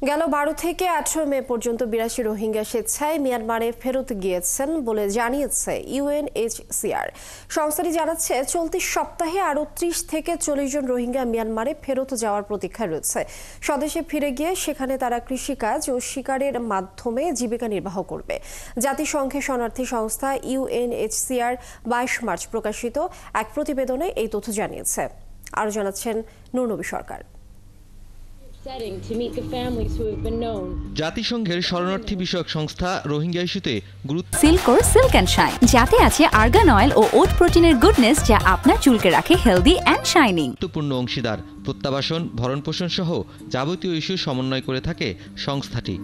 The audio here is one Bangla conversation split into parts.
গেল 12 থেকে 18 মে পর্যন্ত 82 রোহিঙ্গা স্বেচ্ছায় মিয়ানমারে ফেরত গিয়েছেন বলে জানিয়েছে ইউএনএইচসিআর। সংস্থাটি জানাচ্ছে চলতি সপ্তাহে আরও 30 থেকে 40 জন রোহিঙ্গা মিয়ানমারে ফেরত যাওয়ার প্রতীক্ষা রয়েছে। স্বদেশে ফিরে গিয়ে সেখানে তারা কৃষিকাজ ও শিকারের মাধ্যমে জীবিকা নির্বাহ করবে। জাতিসংঘের শরণার্থী সংস্থা ইউএনএইচসিআর 22 মার্চ প্রকাশিত এক প্রতিবেদনে এই তথ্য জানিয়েছে। আরও জানাচ্ছেন নূরনবী সরকার। জাতিসংঘের শরণার্থী বিষয়ক সংস্থা রোহিঙ্গা ইস্যুতে গুরুত্ব সিল্কোর সিল্ক অ্যান্ড শাইন, যাতে আছে আর্গান অয়েল ও ওট প্রোটিনের গুডনেস, যা আপনার চুলকে রাখে হেলদি অ্যান্ড শাইনিং। গুরুত্বপূর্ণ অংশীদার, প্রত্যাবাসন, ভরণ-পোষণ সহ যাবতীয় ইস্যু সমন্বয় করে থাকে সংস্থাটি।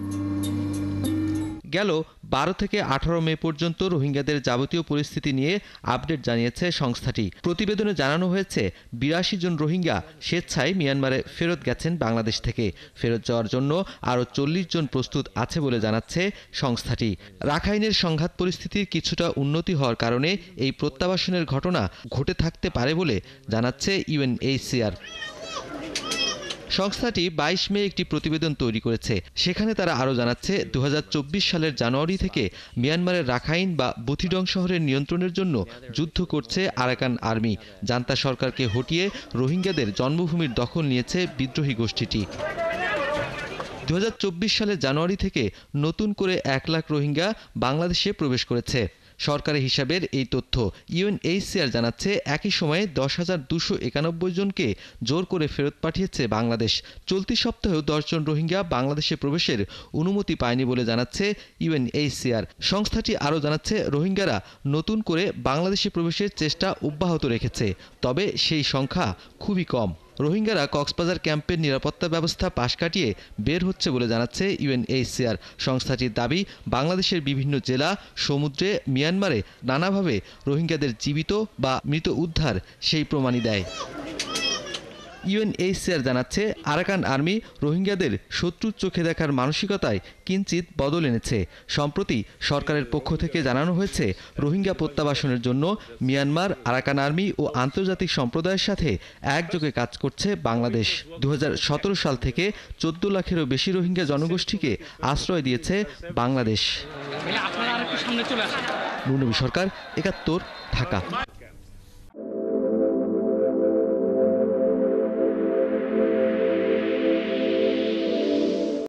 গেল 12 থেকে 18 মে পর্যন্ত রোহিঙ্গাদের যাবতীয় পরিস্থিতি নিয়ে আপডেট জানিয়েছে সংস্থাটি। প্রতিবেদনে জানানো হয়েছে 82 জন রোহিঙ্গা স্বেচ্ছায় মিয়ানমারে ফেরত গেছেন বাংলাদেশ থেকে। ফেরত যাওয়ার জন্য আরও 40 জন প্রস্তুত আছে বলে জানাচ্ছে সংস্থাটি। রাখাইনের সংঘাত পরিস্থিতির কিছুটা উন্নতি হওয়ার কারণে এই প্রত্যাবাসনের ঘটনা ঘটে থাকতে পারে বলে জানাচ্ছে ইউএনএইচসিআর। সংস্থাটি 22 মে একটি প্রতিবেদন তৈরি করেছে। সেখানে তারা আরও জানাচ্ছে 2024 সালের জানুয়ারি থেকে মিয়ানমারের রাখাইন বা বুথিডং শহরের নিয়ন্ত্রণের জন্য যুদ্ধ করছে আরাকান আর্মি। জান্তা সরকারকে হটিয়ে রোহিঙ্গাদের জন্মভূমির দখল নিয়েছে বিদ্রোহী গোষ্ঠীটি। 2024 সালের জানুয়ারি থেকে নতুন করে 1 লাখ রোহিঙ্গা বাংলাদেশে প্রবেশ করেছে। সরকারি হিসাবের এই তথ্য। ইউএনএইচসিআর জানাচ্ছে একই সময়ে 10,291 জনকে জোর করে ফেরত পাঠিয়েছে বাংলাদেশ। চলতি সপ্তাহেও 10 জন রোহিঙ্গা বাংলাদেশে প্রবেশের অনুমতি পায়নি বলে জানাচ্ছে ইউএনএইচসিআর। সংস্থাটি আরও জানাচ্ছে রোহিঙ্গারা নতুন করে বাংলাদেশে প্রবেশের চেষ্টা অব্যাহত রেখেছে, তবে সেই সংখ্যা খুবই কম। রোহিঙ্গারা কক্সবাজার ক্যাম্পের নিরাপত্তা ব্যবস্থা পাশ কাটিয়ে বের হচ্ছে বলে জানাচ্ছে ইউএনএইচসিআর। সংস্থাটির দাবি, বাংলাদেশের বিভিন্ন জেলা, সমুদ্রে, মিয়ানমারে নানাভাবে রোহিঙ্গাদের জীবিত বা মৃত উদ্ধার সেই প্রমাণই দেয়। ইউএনএইচসিআর জানাচ্ছে আরাকান আর্মি রোহিঙ্গাদের শত্রুর চোখে দেখার মানসিকতায় কিঞ্চিত বদল এনেছে। সম্প্রতি সরকারের পক্ষ থেকে জানানো হয়েছে রোহিঙ্গা প্রত্যাবাসনের জন্য মিয়ানমার, আরাকান আর্মি ও আন্তর্জাতিক সম্প্রদায়ের সাথে একযোগে কাজ করছে বাংলাদেশ। 2017 সাল থেকে 14 লাখেরও বেশি রোহিঙ্গা জনগোষ্ঠীকে আশ্রয় দিয়েছে বাংলাদেশ। নূরনবী সরকার, 71, ঢাকা।